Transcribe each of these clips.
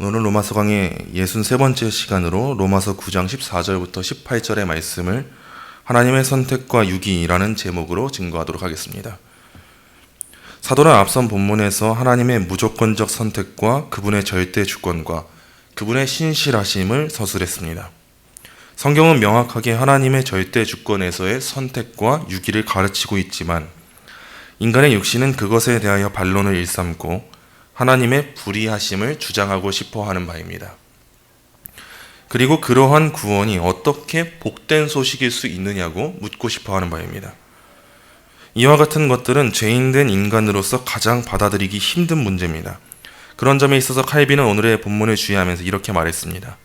오늘은 로마서 강의 63번째 시간으로 로마서 9장 14절부터 18절의 말씀을 하나님의 선택과 유기라는 제목으로 증거하도록 하겠습니다. 사도는 앞선 본문에서 하나님의 무조건적 선택과 그분의 절대 주권과 그분의 신실하심을 서술했습니다. 성경은 명확하게 하나님의 절대 주권에서의 선택과 유기를 가르치고 있지만 인간의 육신은 그것에 대하여 반론을 일삼고 하나님의 불의하심을 주장하고 싶어 하는 바입니다. 그리고 그러한 구원이 어떻게 복된 소식일 수 있느냐고 묻고 싶어 하는 바입니다. 이와 같은 것들은 죄인된 인간으로서 가장 받아들이기 힘든 문제입니다. 그런 점에 있어서 칼빈은 오늘의 본문을 주의하면서 이렇게 말했습니다.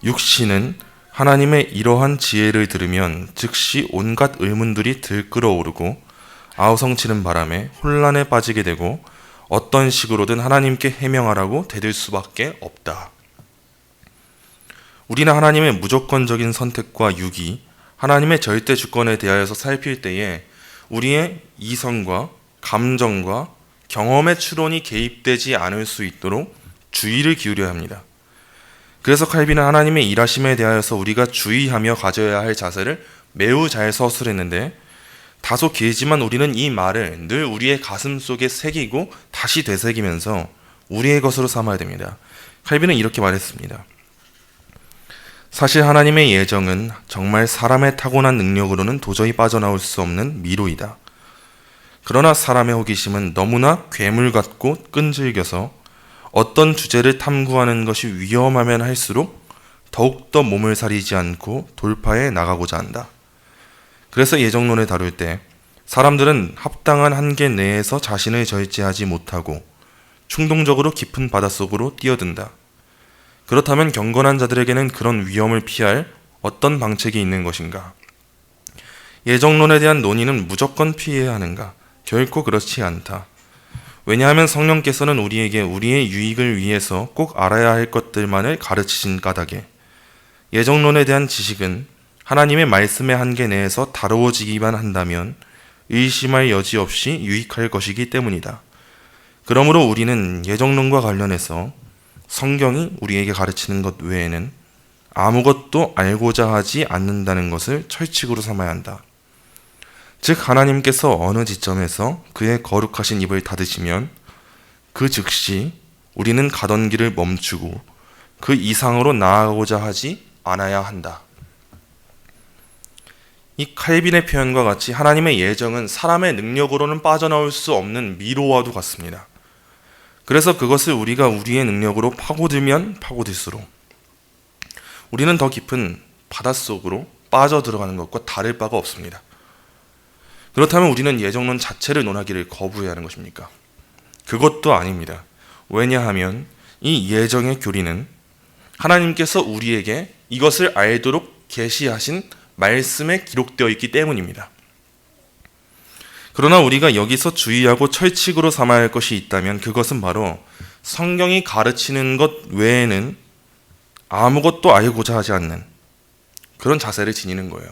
육신은 하나님의 이러한 지혜를 들으면 즉시 온갖 의문들이 들끓어오르고 아우성치는 바람에 혼란에 빠지게 되고 어떤 식으로든 하나님께 해명하라고 대들 수밖에 없다. 우리는 하나님의 무조건적인 선택과 유기, 하나님의 절대 주권에 대하여서 살필 때에 우리의 이성과 감정과 경험의 추론이 개입되지 않을 수 있도록 주의를 기울여야 합니다. 그래서 칼빈은 하나님의 일하심에 대하여서 우리가 주의하며 가져야 할 자세를 매우 잘 서술했는데 다소 길지만 우리는 이 말을 늘 우리의 가슴 속에 새기고 다시 되새기면서 우리의 것으로 삼아야 됩니다. 칼빈은 이렇게 말했습니다. 사실 하나님의 예정은 정말 사람의 타고난 능력으로는 도저히 빠져나올 수 없는 미로이다. 그러나 사람의 호기심은 너무나 괴물 같고 끈질겨서 어떤 주제를 탐구하는 것이 위험하면 할수록 더욱더 몸을 사리지 않고 돌파해 나가고자 한다. 그래서 예정론을 다룰 때 사람들은 합당한 한계 내에서 자신을 절제하지 못하고 충동적으로 깊은 바닷속으로 뛰어든다. 그렇다면 경건한 자들에게는 그런 위험을 피할 어떤 방책이 있는 것인가? 예정론에 대한 논의는 무조건 피해야 하는가? 결코 그렇지 않다. 왜냐하면 성령께서는 우리에게 우리의 유익을 위해서 꼭 알아야 할 것들만을 가르치신 까닭에 예정론에 대한 지식은 하나님의 말씀의 한계 내에서 다루어지기만 한다면 의심할 여지 없이 유익할 것이기 때문이다. 그러므로 우리는 예정론과 관련해서 성경이 우리에게 가르치는 것 외에는 아무것도 알고자 하지 않는다는 것을 철칙으로 삼아야 한다. 즉 하나님께서 어느 지점에서 그의 거룩하신 입을 닫으시면 그 즉시 우리는 가던 길을 멈추고 그 이상으로 나아가고자 하지 않아야 한다. 이 칼빈의 표현과 같이 하나님의 예정은 사람의 능력으로는 빠져나올 수 없는 미로와도 같습니다. 그래서 그것을 우리가 우리의 능력으로 파고들면 파고들수록 우리는 더 깊은 바닷속으로 빠져들어가는 것과 다를 바가 없습니다. 그렇다면 우리는 예정론 자체를 논하기를 거부해야 하는 것입니까? 그것도 아닙니다. 왜냐하면 이 예정의 교리는 하나님께서 우리에게 이것을 알도록 계시하신 말씀에 기록되어 있기 때문입니다. 그러나 우리가 여기서 주의하고 철칙으로 삼아야 할 것이 있다면 그것은 바로 성경이 가르치는 것 외에는 아무것도 알고자 하지 않는 그런 자세를 지니는 거예요.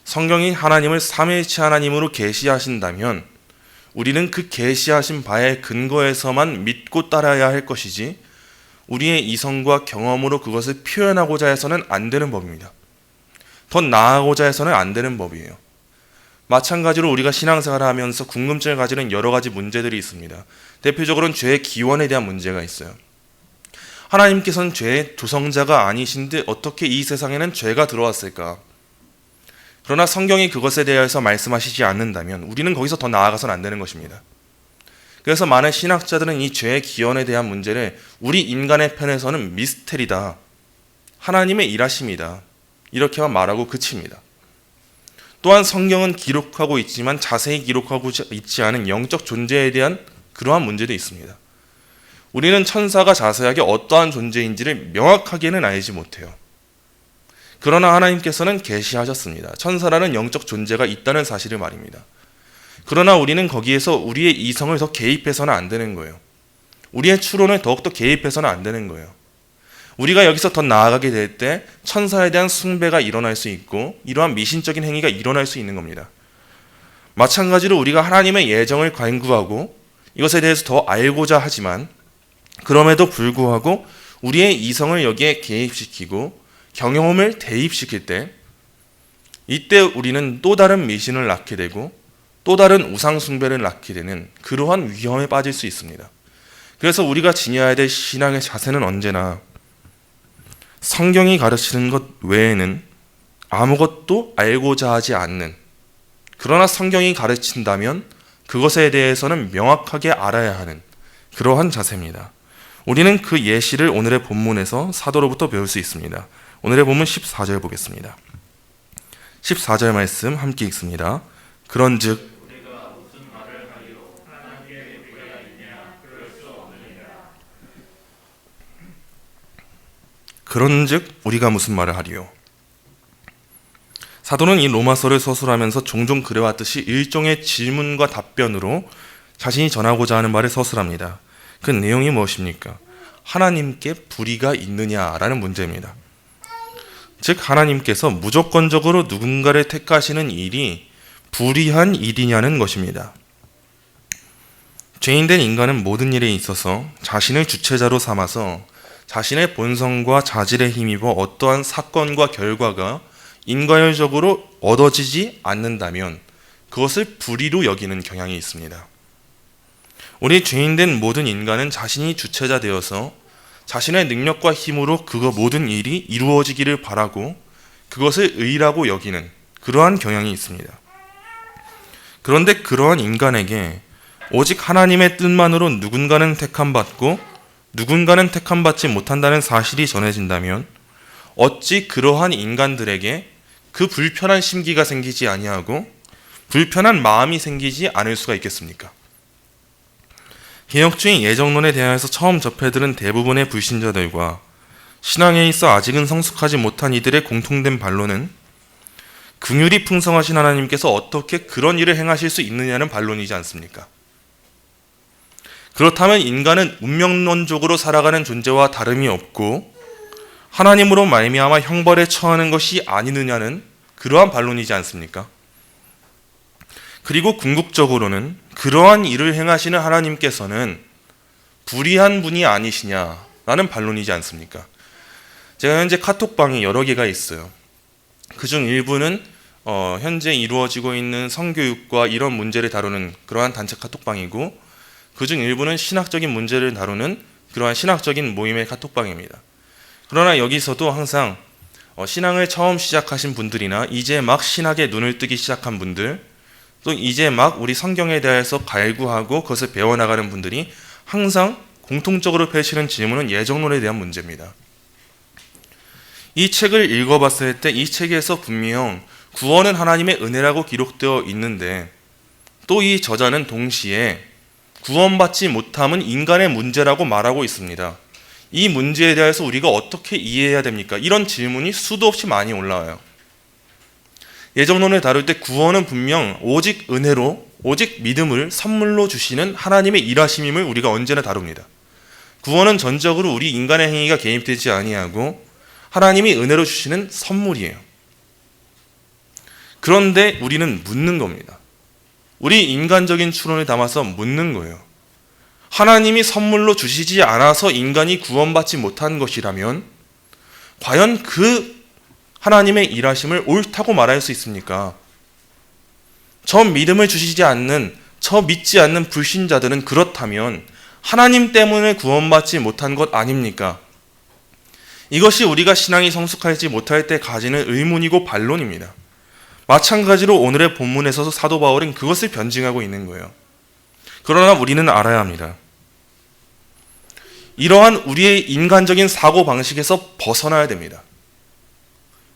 성경이 하나님을 삼위일체 하나님으로 계시하신다면 우리는 그 계시하신 바의 근거에서만 믿고 따라야 할 것이지 우리의 이성과 경험으로 그것을 표현하고자 해서는 안 되는 법입니다. 더 나아가고자 해서는 안 되는 법이에요. 마찬가지로 우리가 신앙생활을 하면서 궁금증을 가지는 여러 가지 문제들이 있습니다. 대표적으로는 죄의 기원에 대한 문제가 있어요. 하나님께서는 죄의 조성자가 아니신데 어떻게 이 세상에는 죄가 들어왔을까? 그러나 성경이 그것에 대해서 말씀하시지 않는다면 우리는 거기서 더 나아가서는 안 되는 것입니다. 그래서 많은 신학자들은 이 죄의 기원에 대한 문제를 우리 인간의 편에서는 미스테리다. 하나님의 일하심이다. 이렇게만 말하고 그칩니다. 또한 성경은 기록하고 있지만 자세히 기록하고 있지 않은 영적 존재에 대한 그러한 문제도 있습니다. 우리는 천사가 자세하게 어떠한 존재인지를 명확하게는 알지 못해요. 그러나 하나님께서는 계시하셨습니다. 천사라는 영적 존재가 있다는 사실을 말입니다. 그러나 우리는 거기에서 우리의 이성을 더 개입해서는 안 되는 거예요. 우리의 추론을 더욱더 개입해서는 안 되는 거예요. 우리가 여기서 더 나아가게 될 때 천사에 대한 숭배가 일어날 수 있고 이러한 미신적인 행위가 일어날 수 있는 겁니다. 마찬가지로 우리가 하나님의 예정을 간구하고 이것에 대해서 더 알고자 하지만 그럼에도 불구하고 우리의 이성을 여기에 개입시키고 경험을 대입시킬 때, 이때 우리는 또 다른 미신을 낳게 되고 또 다른 우상 숭배를 낳게 되는 그러한 위험에 빠질 수 있습니다. 그래서 우리가 지녀야 될 신앙의 자세는 언제나 성경이 가르치는 것 외에는 아무것도 알고자 하지 않는, 그러나 성경이 가르친다면 그것에 대해서는 명확하게 알아야 하는 그러한 자세입니다. 우리는 그 예시를 오늘의 본문에서 사도로부터 배울 수 있습니다. 오늘의 본문 14절 보겠습니다. 14절 말씀 함께 읽습니다. 그런즉 우리가 무슨 말을 하리요? 사도는 이 로마서를 서술하면서 종종 그래왔듯이 일종의 질문과 답변으로 자신이 전하고자 하는 말을 서술합니다. 그 내용이 무엇입니까? 하나님께 불의가 있느냐라는 문제입니다. 즉 하나님께서 무조건적으로 누군가를 택하시는 일이 불의한 일이냐는 것입니다. 죄인된 인간은 모든 일에 있어서 자신을 주체자로 삼아서 자신의 본성과 자질에 힘입어 어떠한 사건과 결과가 인과율적으로 얻어지지 않는다면 그것을 불의로 여기는 경향이 있습니다. 우리 죄인된 모든 인간은 자신이 주체자 되어서 자신의 능력과 힘으로 그 모든 일이 이루어지기를 바라고 그것을 의라고 여기는 그러한 경향이 있습니다. 그런데 그러한 인간에게 오직 하나님의 뜻만으로 누군가는 택함받고 누군가는 택함받지 못한다는 사실이 전해진다면 어찌 그러한 인간들에게 그 불편한 심기가 생기지 아니하고 불편한 마음이 생기지 않을 수가 있겠습니까? 개혁주의 예정론에 대하여서 처음 접해들은 대부분의 불신자들과 신앙에 있어 아직은 성숙하지 못한 이들의 공통된 반론은 긍휼이 풍성하신 하나님께서 어떻게 그런 일을 행하실 수 있느냐는 반론이지 않습니까? 그렇다면 인간은 운명론적으로 살아가는 존재와 다름이 없고 하나님으로 말미암아 형벌에 처하는 것이 아니느냐는 그러한 반론이지 않습니까? 그리고 궁극적으로는 그러한 일을 행하시는 하나님께서는 불의한 분이 아니시냐라는 반론이지 않습니까? 제가 현재 카톡방이 여러 개가 있어요. 그중 일부는 현재 이루어지고 있는 성교육과 이런 문제를 다루는 그러한 단체 카톡방이고, 그중 일부는 신학적인 문제를 다루는 그러한 신학적인 모임의 카톡방입니다. 그러나 여기서도 항상 신앙을 처음 시작하신 분들이나 이제 막 신학에 눈을 뜨기 시작한 분들, 또 이제 막 우리 성경에 대해서 갈구하고 그것을 배워나가는 분들이 항상 공통적으로 펼치는 질문은 예정론에 대한 문제입니다. 이 책을 읽어봤을 때 이 책에서 분명 구원은 하나님의 은혜라고 기록되어 있는데 또 이 저자는 동시에 구원받지 못함은 인간의 문제라고 말하고 있습니다. 이 문제에 대해서 우리가 어떻게 이해해야 됩니까? 이런 질문이 수도 없이 많이 올라와요. 예정론을 다룰 때 구원은 분명 오직 은혜로, 오직 믿음을 선물로 주시는 하나님의 일하심임을 우리가 언제나 다룹니다. 구원은 전적으로 우리 인간의 행위가 개입되지 아니하고 하나님이 은혜로 주시는 선물이에요. 그런데 우리는 묻는 겁니다. 우리 인간적인 추론을 담아서 묻는 거예요. 하나님이 선물로 주시지 않아서 인간이 구원받지 못한 것이라면 과연 그 하나님의 일하심을 옳다고 말할 수 있습니까? 저 믿음을 주시지 않는, 저 믿지 않는 불신자들은 그렇다면 하나님 때문에 구원받지 못한 것 아닙니까? 이것이 우리가 신앙이 성숙하지 못할 때 가지는 의문이고 반론입니다. 마찬가지로 오늘의 본문에서도 사도 바울은 그것을 변증하고 있는 거예요. 그러나 우리는 알아야 합니다. 이러한 우리의 인간적인 사고방식에서 벗어나야 됩니다.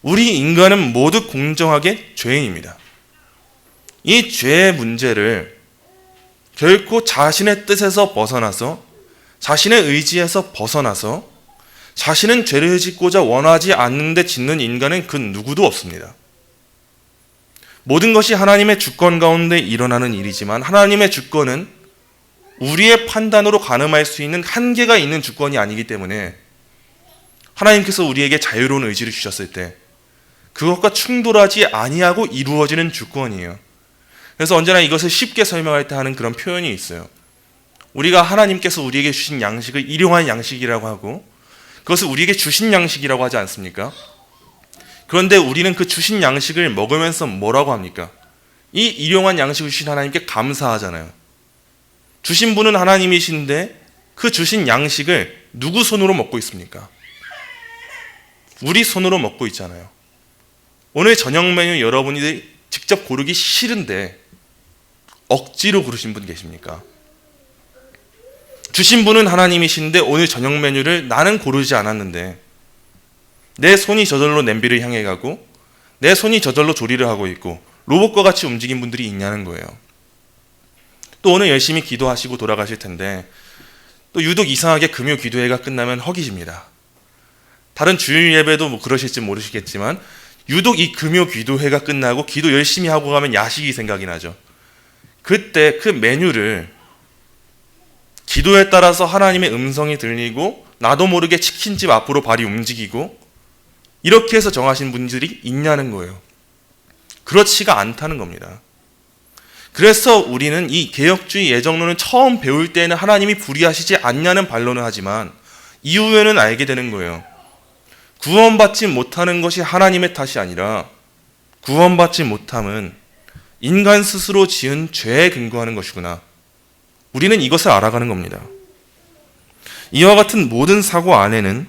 우리 인간은 모두 공정하게 죄인입니다. 이 죄의 문제를 결코 자신의 뜻에서 벗어나서 자신의 의지에서 벗어나서 자신은 죄를 짓고자 원하지 않는데 짓는 인간은 그 누구도 없습니다. 모든 것이 하나님의 주권 가운데 일어나는 일이지만 하나님의 주권은 우리의 판단으로 가늠할 수 있는 한계가 있는 주권이 아니기 때문에 하나님께서 우리에게 자유로운 의지를 주셨을 때 그것과 충돌하지 아니하고 이루어지는 주권이에요. 그래서 언제나 이것을 쉽게 설명할 때 하는 그런 표현이 있어요. 우리가 하나님께서 우리에게 주신 양식을 일용할 양식이라고 하고 그것을 우리에게 주신 양식이라고 하지 않습니까? 그런데 우리는 그 주신 양식을 먹으면서 뭐라고 합니까? 이 일용한 양식을 주신 하나님께 감사하잖아요. 주신 분은 하나님이신데 그 주신 양식을 누구 손으로 먹고 있습니까? 우리 손으로 먹고 있잖아요. 오늘 저녁 메뉴 여러분이 직접 고르기 싫은데 억지로 고르신 분 계십니까? 주신 분은 하나님이신데 오늘 저녁 메뉴를 나는 고르지 않았는데 내 손이 저절로 냄비를 향해 가고 내 손이 저절로 조리를 하고 있고 로봇과 같이 움직인 분들이 있냐는 거예요. 또 오늘 열심히 기도하시고 돌아가실 텐데 또 유독 이상하게 금요 기도회가 끝나면 허기집니다. 다른 주일 예배도 뭐 그러실지 모르시겠지만 유독 이 금요 기도회가 끝나고 기도 열심히 하고 가면 야식이 생각이 나죠. 그때 그 메뉴를 기도에 따라서 하나님의 음성이 들리고 나도 모르게 치킨집 앞으로 발이 움직이고 이렇게 해서 정하신 분들이 있냐는 거예요. 그렇지가 않다는 겁니다. 그래서 우리는 이 개혁주의 예정론을 처음 배울 때는 하나님이 불의하시지 않냐는 반론을 하지만 이후에는 알게 되는 거예요. 구원받지 못하는 것이 하나님의 탓이 아니라 구원받지 못함은 인간 스스로 지은 죄에 근거하는 것이구나. 우리는 이것을 알아가는 겁니다. 이와 같은 모든 사고 안에는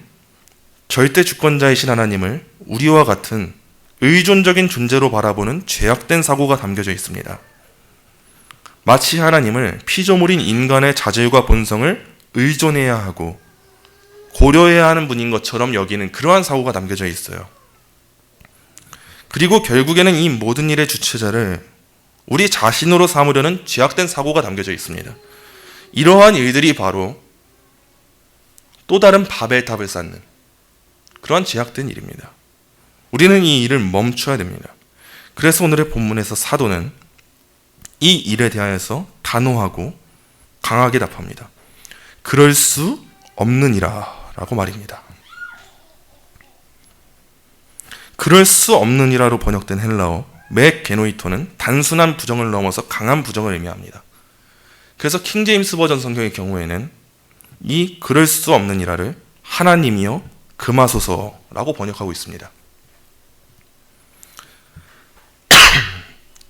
절대 주권자이신 하나님을 우리와 같은 의존적인 존재로 바라보는 죄악된 사고가 담겨져 있습니다. 마치 하나님을 피조물인 인간의 자질과 본성을 의존해야 하고 고려해야 하는 분인 것처럼 여기는 그러한 사고가 담겨져 있어요. 그리고 결국에는 이 모든 일의 주체자를 우리 자신으로 삼으려는 죄악된 사고가 담겨져 있습니다. 이러한 일들이 바로 또 다른 바벨탑을 쌓는 그러한 죄악된 일입니다. 우리는 이 일을 멈춰야 됩니다. 그래서 오늘의 본문에서 사도는 이 일에 대하여서 단호하고 강하게 답합니다. 그럴 수 없느니라 라고 말입니다. 그럴 수 없느니라로 번역된 헬라어 맥게노이토는 단순한 부정을 넘어서 강한 부정을 의미합니다. 그래서 킹제임스 버전 성경의 경우에는 이 그럴 수 없느니라를 하나님이여 금하소서라고 번역하고 있습니다.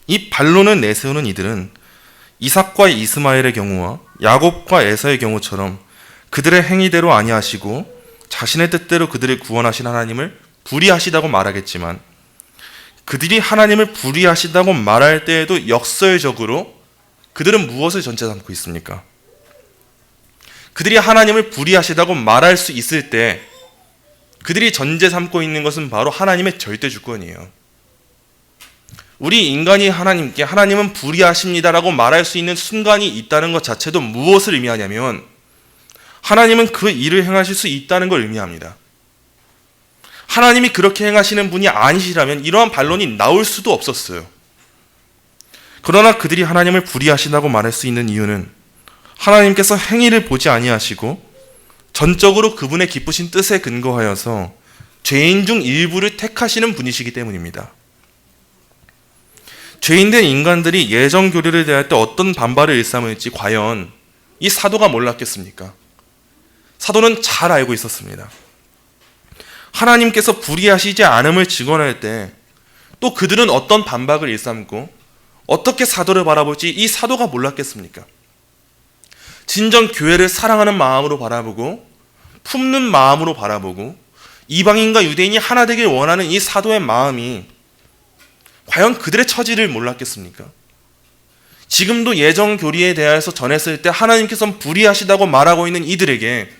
이 반론을 내세우는 이들은 이삭과 이스마엘의 경우와 야곱과 에사의 경우처럼 그들의 행위대로 아니하시고 자신의 뜻대로 그들을 구원하신 하나님을 불의하시다고 말하겠지만 그들이 하나님을 불의하시다고 말할 때에도 역설적으로 그들은 무엇을 전제 삼고 있습니까? 그들이 하나님을 불의하시다고 말할 수 있을 때 그들이 전제 삼고 있는 것은 바로 하나님의 절대 주권이에요. 우리 인간이 하나님께 하나님은 불의하십니다라고 말할 수 있는 순간이 있다는 것 자체도 무엇을 의미하냐면 하나님은 그 일을 행하실 수 있다는 걸 의미합니다. 하나님이 그렇게 행하시는 분이 아니시라면 이러한 반론이 나올 수도 없었어요. 그러나 그들이 하나님을 불의하신다고 말할 수 있는 이유는 하나님께서 행위를 보지 아니하시고 전적으로 그분의 기쁘신 뜻에 근거하여서 죄인 중 일부를 택하시는 분이시기 때문입니다. 죄인된 인간들이 예정 교리를 대할 때 어떤 반발을 일삼을지 과연 이 사도가 몰랐겠습니까? 사도는 잘 알고 있었습니다. 하나님께서 불의하시지 않음을 증언할 때 또 그들은 어떤 반박을 일삼고 어떻게 사도를 바라볼지 이 사도가 몰랐겠습니까? 진정 교회를 사랑하는 마음으로 바라보고 품는 마음으로 바라보고 이방인과 유대인이 하나 되길 원하는 이 사도의 마음이 과연 그들의 처지를 몰랐겠습니까? 지금도 예정 교리에 대해서 전했을 때 하나님께서는 불의하시다고 말하고 있는 이들에게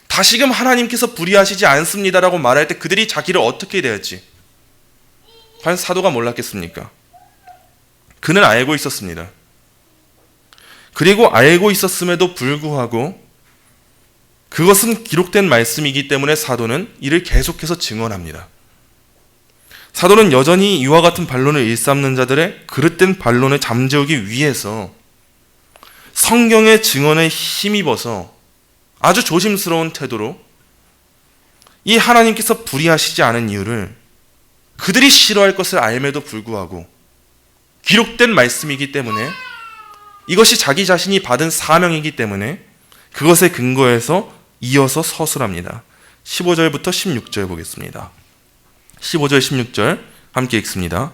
다시금 하나님께서 불의하시지 않습니다라고 말할 때 그들이 자기를 어떻게 대할지 과연 사도가 몰랐겠습니까? 그는 알고 있었습니다. 그리고 알고 있었음에도 불구하고 그것은 기록된 말씀이기 때문에 사도는 이를 계속해서 증언합니다. 사도는 여전히 이와 같은 반론을 일삼는 자들의 그릇된 반론을 잠재우기 위해서 성경의 증언에 힘입어서 아주 조심스러운 태도로 이 하나님께서 불의하시지 않은 이유를 그들이 싫어할 것을 알매도 불구하고 기록된 말씀이기 때문에 이것이 자기 자신이 받은 사명이기 때문에 그것에 근거해서 이어서 서술합니다. 15절부터 16절 보겠습니다. 15절 16절 함께 읽습니다.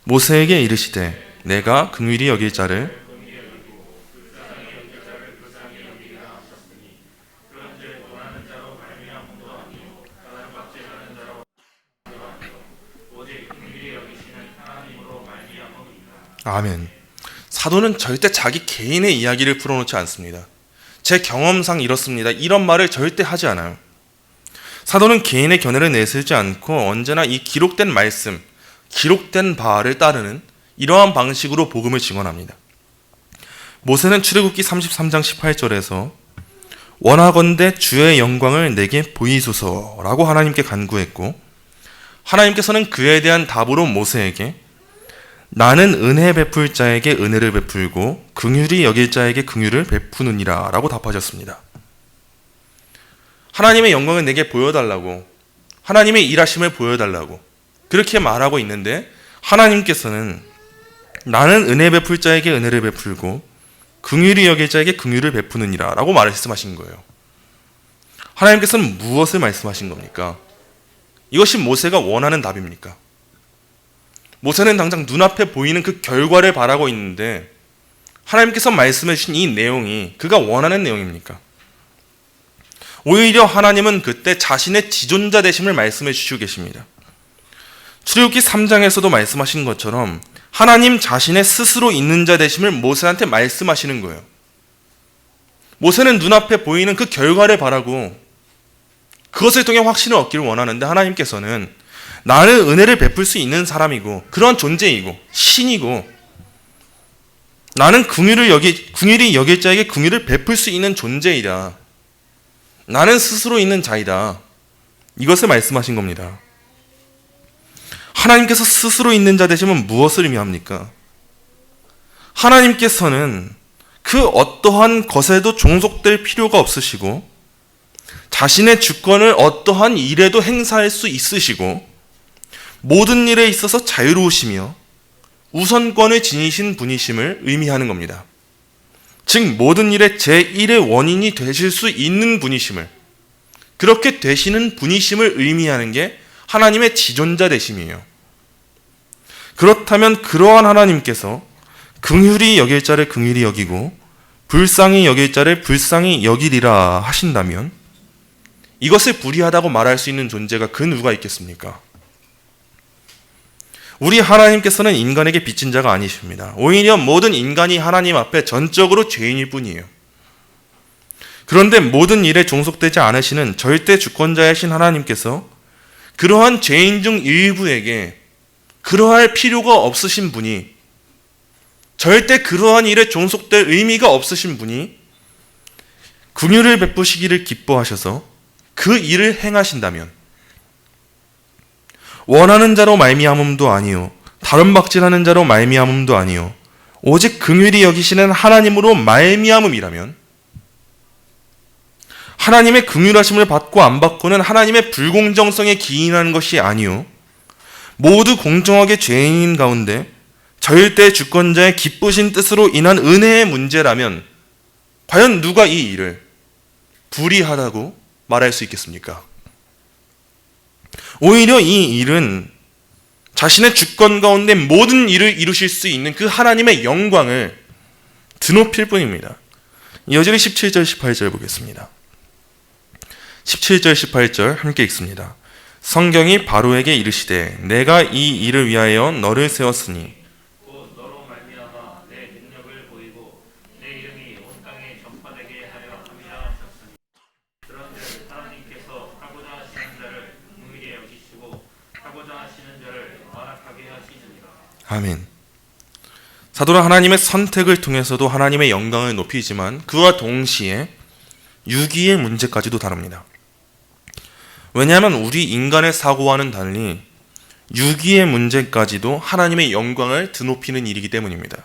모세에게 이르시되 내가 긍휼히 여길 자를 아멘. 사도는 절대 자기 개인의 이야기를 풀어놓지 않습니다. 제 경험상 이렇습니다. 이런 말을 절대 하지 않아요. 사도는 개인의 견해를 내세우지 않고 언제나 이 기록된 말씀, 기록된 바를 따르는 이러한 방식으로 복음을 증언합니다. 모세는 출애굽기 33장 18절에서 원하건대 주의 영광을 내게 보이소서라고 하나님께 간구했고, 하나님께서는 그에 대한 답으로 모세에게 나는 은혜 베풀 자에게 은혜를 베풀고 긍휼히 여길 자에게 긍휼을 베푸느니라 라고 답하셨습니다. 하나님의 영광을 내게 보여달라고, 하나님의 일하심을 보여달라고 그렇게 말하고 있는데, 하나님께서는 나는 은혜 베풀 자에게 은혜를 베풀고 긍휼히 여길 자에게 긍휼을 베푸느니라 라고 말씀하신 거예요. 하나님께서는 무엇을 말씀하신 겁니까? 이것이 모세가 원하는 답입니까? 모세는 당장 눈앞에 보이는 그 결과를 바라고 있는데 하나님께서 말씀해 주신 이 내용이 그가 원하는 내용입니까? 오히려 하나님은 그때 자신의 지존자 되심을 말씀해 주시고 계십니다. 출애굽기 3장에서도 말씀하신 것처럼 하나님 자신의 스스로 있는 자 되심을 모세한테 말씀하시는 거예요. 모세는 눈앞에 보이는 그 결과를 바라고 그것을 통해 확신을 얻기를 원하는데, 하나님께서는 나는 은혜를 베풀 수 있는 사람이고 그러한 존재이고 신이고 나는 긍휼히 여길 자에게 긍휼을 베풀 수 있는 존재이다. 나는 스스로 있는 자이다. 이것을 말씀하신 겁니다. 하나님께서 스스로 있는 자 되시면 무엇을 의미합니까? 하나님께서는 그 어떠한 것에도 종속될 필요가 없으시고 자신의 주권을 어떠한 일에도 행사할 수 있으시고 모든 일에 있어서 자유로우시며 우선권을 지니신 분이심을 의미하는 겁니다. 즉 모든 일의 제1의 원인이 되실 수 있는 분이심을, 그렇게 되시는 분이심을 의미하는 게 하나님의 지존자 되심이에요. 그렇다면 그러한 하나님께서 긍휼히 여길 자를 긍휼히 여기고 불쌍히 여길 자를 불쌍히 여기리라 하신다면 이것을 불의하다고 말할 수 있는 존재가 그 누가 있겠습니까? 우리 하나님께서는 인간에게 빚진 자가 아니십니다. 오히려 모든 인간이 하나님 앞에 전적으로 죄인일 뿐이에요. 그런데 모든 일에 종속되지 않으시는 절대 주권자이신 하나님께서 그러한 죄인 중 일부에게 그러할 필요가 없으신 분이, 절대 그러한 일에 종속될 의미가 없으신 분이 긍휼을 베푸시기를 기뻐하셔서 그 일을 행하신다면 원하는 자로 말미암음도 아니요 다른 박질하는 자로 말미암음도 아니요 오직 긍휼히 여기시는 하나님으로 말미암음이라면, 하나님의 긍휼하심을 받고 안 받고는 하나님의 불공정성에 기인하는 것이 아니요 모두 공정하게 죄인인 가운데 절대 주권자의 기쁘신 뜻으로 인한 은혜의 문제라면 과연 누가 이 일을 불의하다고 말할 수 있겠습니까? 오히려 이 일은 자신의 주권 가운데 모든 일을 이루실 수 있는 그 하나님의 영광을 드높일 뿐입니다. 여전히 17절 18절 보겠습니다. 17절 18절 함께 읽습니다. 성경이 바로에게 이르시되 내가 이 일을 위하여 너를 세웠으니 곧 너로 말미암아 내 능력을 보이고 내 이름이 온 땅에 전파되게 하려 함이라 하셨으니, 그런즉 하나님께서 하고자 하시는 자를 긍휼히 여기시고 하고자 하시는 자를 완악하게 하시느니라. 아멘. 사도는 하나님의 선택을 통해서도 하나님의 영광을 높이지만 그와 동시에 유기의 문제까지도 다룹니다. 왜냐하면 우리 인간의 사고와는 달리 유기의 문제까지도 하나님의 영광을 드높이는 일이기 때문입니다.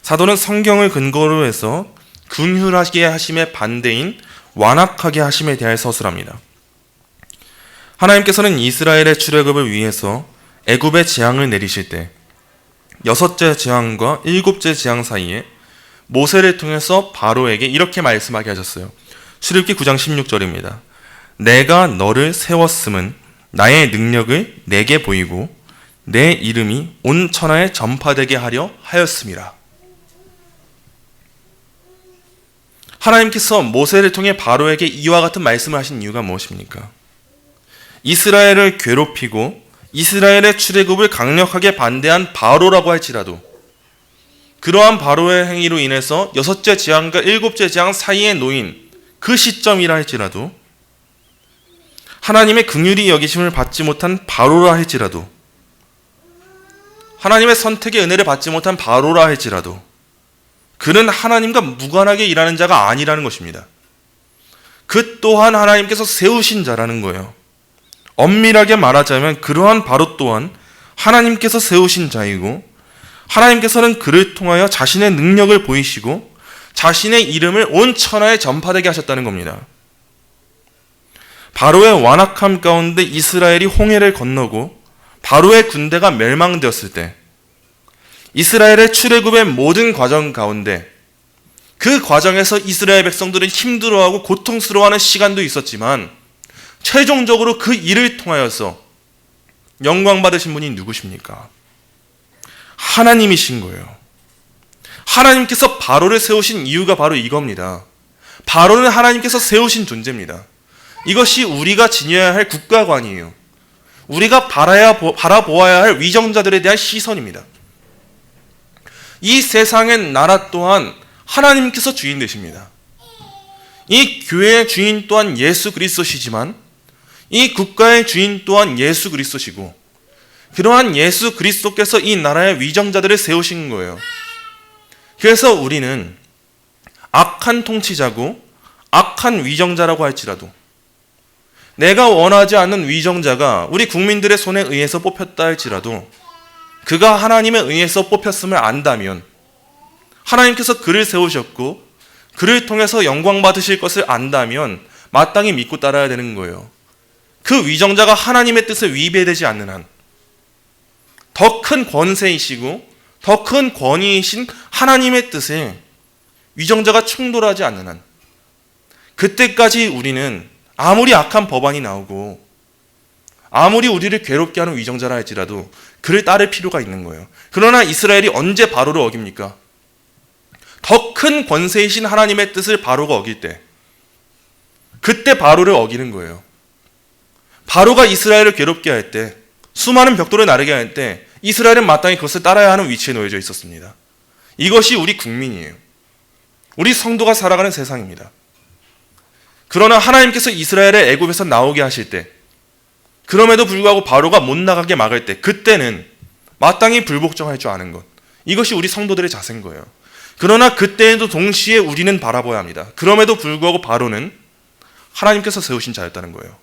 사도는 성경을 근거로 해서 긍휼하게 하심의 반대인 완악하게 하심에 대해 서술합니다. 하나님께서는 이스라엘의 출애굽을 위해서 애굽의 재앙을 내리실 때 6째 재앙과 7째 재앙 사이에 모세를 통해서 바로에게 이렇게 말씀하게 하셨어요. 출애굽기 9장 16절입니다. 내가 너를 세웠음은 나의 능력을 내게 보이고 내 이름이 온 천하에 전파되게 하려 하였음이라. 하나님께서 모세를 통해 바로에게 이와 같은 말씀을 하신 이유가 무엇입니까? 이스라엘을 괴롭히고 이스라엘의 출애굽을 강력하게 반대한 바로라고 할지라도 그러한 바로의 행위로 인해서 6째 재앙과 7째 재앙 사이에 놓인 그 시점이라 할지라도 하나님의 긍휼히 여기심을 받지 못한 바로라 할지라도 하나님의 선택의 은혜를 받지 못한 바로라 할지라도 그는 하나님과 무관하게 일하는 자가 아니라는 것입니다. 그 또한 하나님께서 세우신 자라는 거예요. 엄밀하게 말하자면 그러한 바로 또한 하나님께서 세우신 자이고 하나님께서는 그를 통하여 자신의 능력을 보이시고 자신의 이름을 온 천하에 전파되게 하셨다는 겁니다. 바로의 완악함 가운데 이스라엘이 홍해를 건너고 바로의 군대가 멸망되었을 때 이스라엘의 출애굽의 모든 과정 가운데 그 과정에서 이스라엘 백성들은 힘들어하고 고통스러워하는 시간도 있었지만 최종적으로 그 일을 통하여서 영광 받으신 분이 누구십니까? 하나님이신 거예요. 하나님께서 바로를 세우신 이유가 바로 이겁니다. 바로는 하나님께서 세우신 존재입니다. 이것이 우리가 지녀야 할 국가관이에요. 우리가 바라보아야 할 위정자들에 대한 시선입니다. 이 세상의 나라 또한 하나님께서 주인 되십니다. 이 교회의 주인 또한 예수 그리스도시지만 이 국가의 주인 또한 예수 그리스도시고 그러한 예수 그리스도께서 이 나라의 위정자들을 세우신 거예요. 그래서 우리는 악한 통치자고 악한 위정자라고 할지라도 내가 원하지 않는 위정자가 우리 국민들의 손에 의해서 뽑혔다 할지라도 그가 하나님에 의해서 뽑혔음을 안다면 하나님께서 그를 세우셨고 그를 통해서 영광 받으실 것을 안다면 마땅히 믿고 따라야 되는 거예요. 그 위정자가 하나님의 뜻에 위배되지 않는 한 더 큰 권세이시고 더 큰 권위이신 하나님의 뜻에 위정자가 충돌하지 않는 한 그때까지 우리는 아무리 악한 법안이 나오고 아무리 우리를 괴롭게 하는 위정자라 할지라도 그를 따를 필요가 있는 거예요. 그러나 이스라엘이 언제 바로를 어깁니까? 더 큰 권세이신 하나님의 뜻을 바로가 어길 때 그때 바로를 어기는 거예요. 바로가 이스라엘을 괴롭게 할 때 수많은 벽돌을 나르게 할 때 이스라엘은 마땅히 그것을 따라야 하는 위치에 놓여져 있었습니다. 이것이 우리 국민이에요. 우리 성도가 살아가는 세상입니다. 그러나 하나님께서 이스라엘을 애굽에서 나오게 하실 때 그럼에도 불구하고 바로가 못 나가게 막을 때 그때는 마땅히 불복종할 줄 아는 것 이것이 우리 성도들의 자세인 거예요. 그러나 그때에도 동시에 우리는 바라봐야 합니다. 그럼에도 불구하고 바로는 하나님께서 세우신 자였다는 거예요.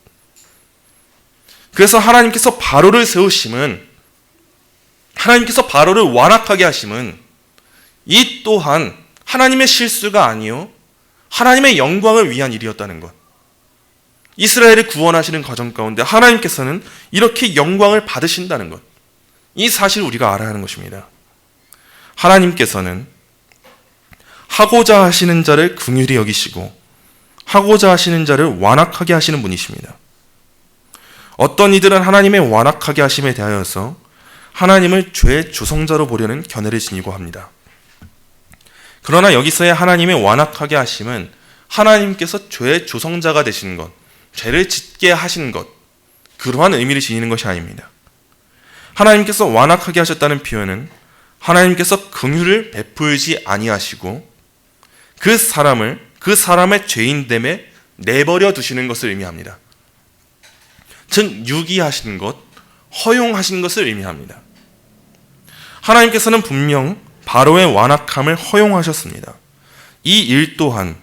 그래서 하나님께서 바로를 세우심은 하나님께서 바로를 완악하게 하심은 이 또한 하나님의 실수가 아니요 하나님의 영광을 위한 일이었다는 것. 이스라엘을 구원하시는 과정 가운데 하나님께서는 이렇게 영광을 받으신다는 것. 이 사실을 우리가 알아야 하는 것입니다. 하나님께서는 하고자 하시는 자를 긍휼히 여기시고 하고자 하시는 자를 완악하게 하시는 분이십니다. 어떤 이들은 하나님의 완악하게 하심에 대하여서 하나님을 죄의 조성자로 보려는 견해를 지니고 합니다. 그러나 여기서의 하나님의 완악하게 하심은 하나님께서 죄의 조성자가 되신 것, 죄를 짓게 하신 것, 그러한 의미를 지니는 것이 아닙니다. 하나님께서 완악하게 하셨다는 표현은 하나님께서 긍휼을 베풀지 아니하시고 그 사람의 죄인됨에 내버려 두시는 것을 의미합니다. 즉 유기하신 것, 허용하신 것을 의미합니다. 하나님께서는 분명 바로의 완악함을 허용하셨습니다. 이 일 또한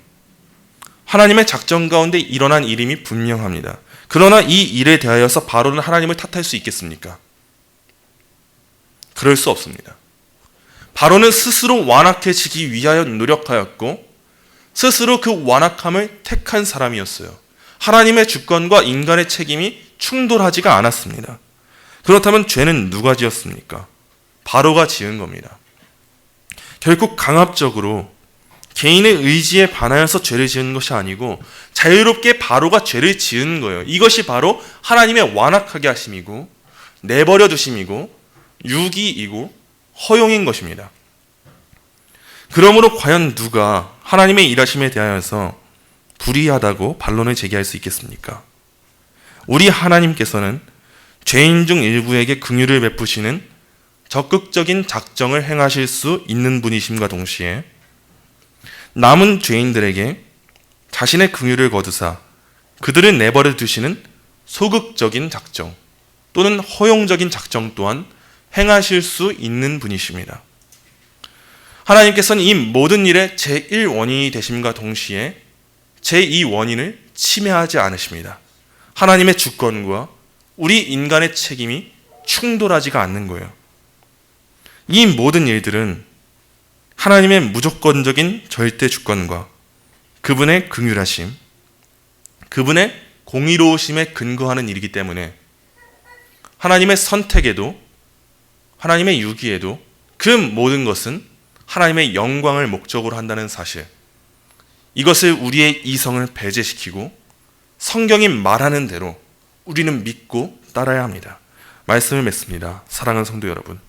하나님의 작전 가운데 일어난 일임이 분명합니다. 그러나 이 일에 대하여서 바로는 하나님을 탓할 수 있겠습니까? 그럴 수 없습니다. 바로는 스스로 완악해지기 위하여 노력하였고 스스로 그 완악함을 택한 사람이었어요. 하나님의 주권과 인간의 책임이 충돌하지가 않았습니다. 그렇다면 죄는 누가 지었습니까? 바로가 지은 겁니다. 결국 강압적으로 개인의 의지에 반하여서 죄를 지은 것이 아니고 자유롭게 바로가 죄를 지은 거예요. 이것이 바로 하나님의 완악하게 하심이고 내버려 두심이고 유기이고 허용인 것입니다. 그러므로 과연 누가 하나님의 일하심에 대하여서 불의하다고 반론을 제기할 수 있겠습니까? 우리 하나님께서는 죄인 중 일부에게 긍휼을 베푸시는 적극적인 작정을 행하실 수 있는 분이심과 동시에 남은 죄인들에게 자신의 긍휼을 거두사 그들을 내버려 두시는 소극적인 작정 또는 허용적인 작정 또한 행하실 수 있는 분이십니다. 하나님께서는 이 모든 일의 제1원인이 되심과 동시에 제2원인을 침해하지 않으십니다. 하나님의 주권과 우리 인간의 책임이 충돌하지가 않는 거예요. 이 모든 일들은 하나님의 무조건적인 절대 주권과 그분의 긍휼하심, 그분의 공의로우심에 근거하는 일이기 때문에 하나님의 선택에도 하나님의 유기에도 그 모든 것은 하나님의 영광을 목적으로 한다는 사실, 이것을 우리의 이성을 배제시키고 성경이 말하는 대로 우리는 믿고 따라야 합니다. 말씀을 맺습니다. 사랑하는 성도 여러분,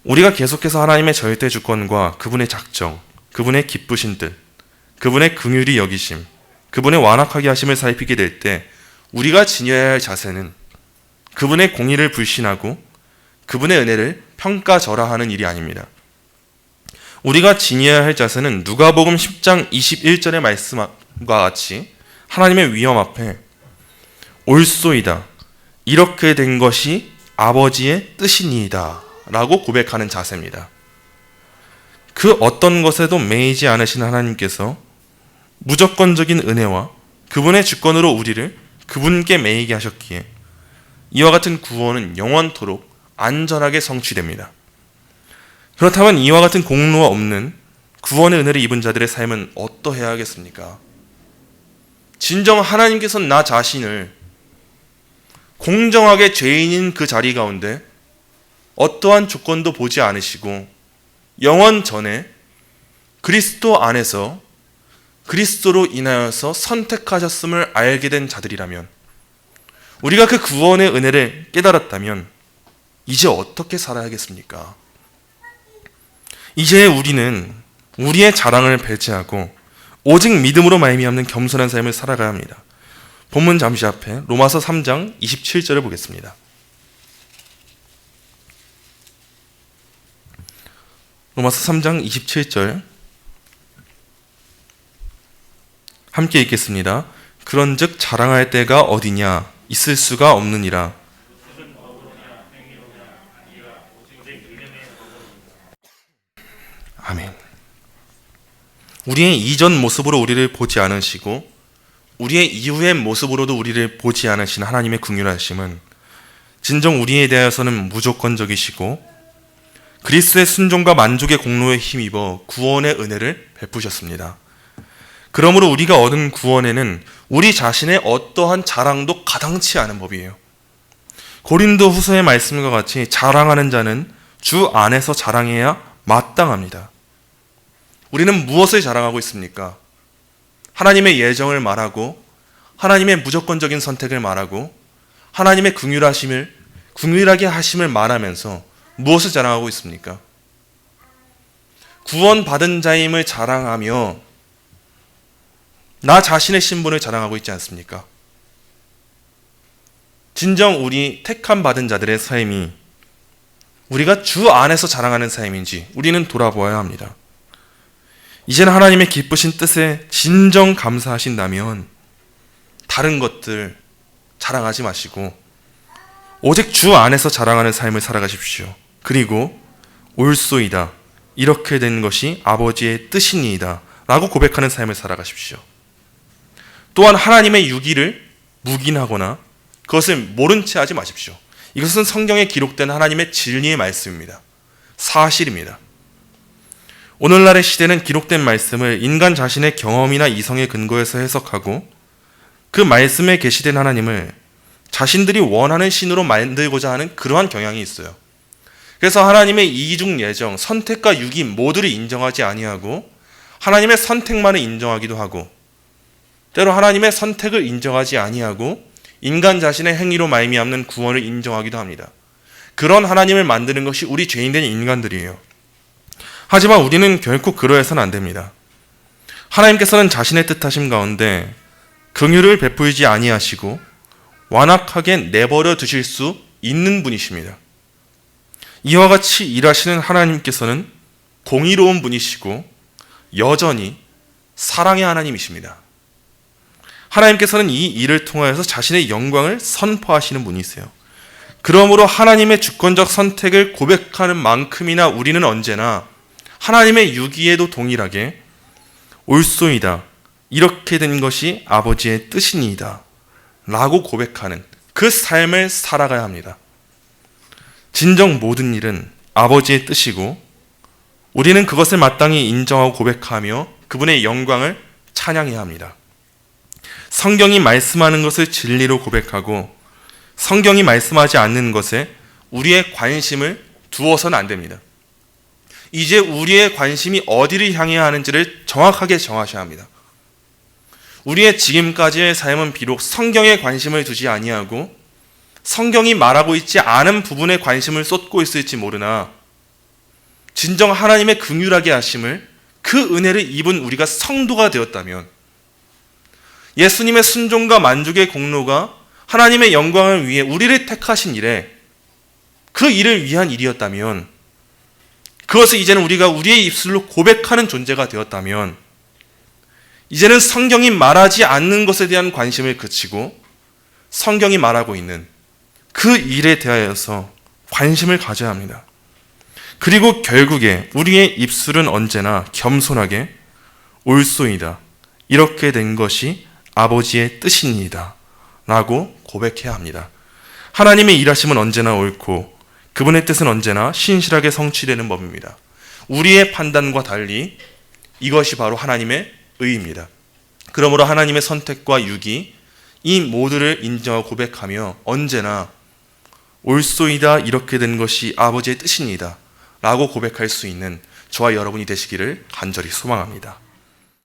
우리가 계속해서 하나님의 절대 주권과 그분의 작정, 그분의 기쁘신 뜻, 그분의 긍휼히 여기심, 그분의 완악하게 하심을 살피게 될 때 우리가 지녀야 할 자세는 그분의 공의를 불신하고 그분의 은혜를 평가절하하는 일이 아닙니다. 우리가 지녀야 할 자세는 누가복음 10장 21절의 말씀과 같이 하나님의 위엄 앞에 옳소이다, 이렇게 된 것이 아버지의 뜻이니이다 라고 고백하는 자세입니다. 그 어떤 것에도 매이지 않으신 하나님께서 무조건적인 은혜와 그분의 주권으로 우리를 그분께 매이게 하셨기에 이와 같은 구원은 영원토록 안전하게 성취됩니다. 그렇다면 이와 같은 공로 없는 구원의 은혜를 입은 자들의 삶은 어떠해야 하겠습니까? 진정 하나님께서는 나 자신을 공정하게 죄인인 그 자리 가운데 어떠한 조건도 보지 않으시고 영원 전에 그리스도 안에서 그리스도로 인하여서 선택하셨음을 알게 된 자들이라면, 우리가 그 구원의 은혜를 깨달았다면 이제 어떻게 살아야겠습니까? 이제 우리는 우리의 자랑을 배제하고 오직 믿음으로 말미암는 겸손한 삶을 살아가야 합니다. 본문 잠시 앞에 로마서 3장 27절을 보겠습니다. 로마서 3장 27절 함께 읽겠습니다. 그런즉 자랑할 때가 어디냐, 있을 수가 없느니라. 아멘. 우리의 이전 모습으로 우리를 보지 않으시고 우리의 이후의 모습으로도 우리를 보지 않으신 하나님의 긍휼하심은 진정 우리에 대해서는 무조건적이시고 그리스도의 순종과 만족의 공로에 힘입어 구원의 은혜를 베푸셨습니다. 그러므로 우리가 얻은 구원에는 우리 자신의 어떠한 자랑도 가당치 않은 법이에요. 고린도 후서의 말씀과 같이 자랑하는 자는 주 안에서 자랑해야 마땅합니다. 우리는 무엇을 자랑하고 있습니까? 하나님의 예정을 말하고 하나님의 무조건적인 선택을 말하고 하나님의 긍휼하게 하심을 말하면서 무엇을 자랑하고 있습니까? 구원받은 자임을 자랑하며 나 자신의 신분을 자랑하고 있지 않습니까? 진정 우리 택함 받은 자들의 삶이 우리가 주 안에서 자랑하는 삶인지 우리는 돌아보아야 합니다. 이제는 하나님의 기쁘신 뜻에 진정 감사하신다면 다른 것들 자랑하지 마시고 오직 주 안에서 자랑하는 삶을 살아가십시오. 그리고 옳소이다, 이렇게 된 것이 아버지의 뜻이니이다 라고 고백하는 삶을 살아가십시오. 또한 하나님의 유기를 묵인하거나 그것을 모른 채 하지 마십시오. 이것은 성경에 기록된 하나님의 진리의 말씀입니다. 사실입니다. 오늘날의 시대는 기록된 말씀을 인간 자신의 경험이나 이성에 근거해서 해석하고 그 말씀에 계시된 하나님을 자신들이 원하는 신으로 만들고자 하는 그러한 경향이 있어요. 그래서 하나님의 이중 예정, 선택과 유기 모두를 인정하지 아니하고 하나님의 선택만을 인정하기도 하고 때로 하나님의 선택을 인정하지 아니하고 인간 자신의 행위로 말미암는 구원을 인정하기도 합니다. 그런 하나님을 만드는 것이 우리 죄인된 인간들이에요. 하지만 우리는 결코 그러해서는 안 됩니다. 하나님께서는 자신의 뜻하심 가운데 긍휼을 베풀지 아니하시고 완악하게 내버려 두실 수 있는 분이십니다. 이와 같이 일하시는 하나님께서는 공의로운 분이시고 여전히 사랑의 하나님이십니다. 하나님께서는 이 일을 통하여서 자신의 영광을 선포하시는 분이세요. 그러므로 하나님의 주권적 선택을 고백하는 만큼이나 우리는 언제나 하나님의 유기에도 동일하게 옳소이다, 이렇게 된 것이 아버지의 뜻이니이다 라고 고백하는 그 삶을 살아가야 합니다. 진정 모든 일은 아버지의 뜻이고 우리는 그것을 마땅히 인정하고 고백하며 그분의 영광을 찬양해야 합니다. 성경이 말씀하는 것을 진리로 고백하고 성경이 말씀하지 않는 것에 우리의 관심을 두어서는 안 됩니다. 이제 우리의 관심이 어디를 향해야 하는지를 정확하게 정하셔야 합니다. 우리의 지금까지의 삶은 비록 성경에 관심을 두지 아니하고 성경이 말하고 있지 않은 부분에 관심을 쏟고 있을지 모르나 진정 하나님의 긍휼하게 하심을 그 은혜를 입은 우리가 성도가 되었다면 예수님의 순종과 만족의 공로가 하나님의 영광을 위해 우리를 택하신 일에 그 일을 위한 일이었다면 그것을 이제는 우리가 우리의 입술로 고백하는 존재가 되었다면 이제는 성경이 말하지 않는 것에 대한 관심을 그치고 성경이 말하고 있는 그 일에 대하여서 관심을 가져야 합니다. 그리고 결국에 우리의 입술은 언제나 겸손하게 옳소이다, 이렇게 된 것이 아버지의 뜻이니이다 라고 고백해야 합니다. 하나님의 일하심은 언제나 옳고 그분의 뜻은 언제나 신실하게 성취되는 법입니다. 우리의 판단과 달리 이것이 바로 하나님의 의입니다. 그러므로 하나님의 선택과 유기 이 모두를 인정하고 고백하며 언제나 옳소이다, 이렇게 된 것이 아버지의 뜻입니다 라고 고백할 수 있는 저와 여러분이 되시기를 간절히 소망합니다.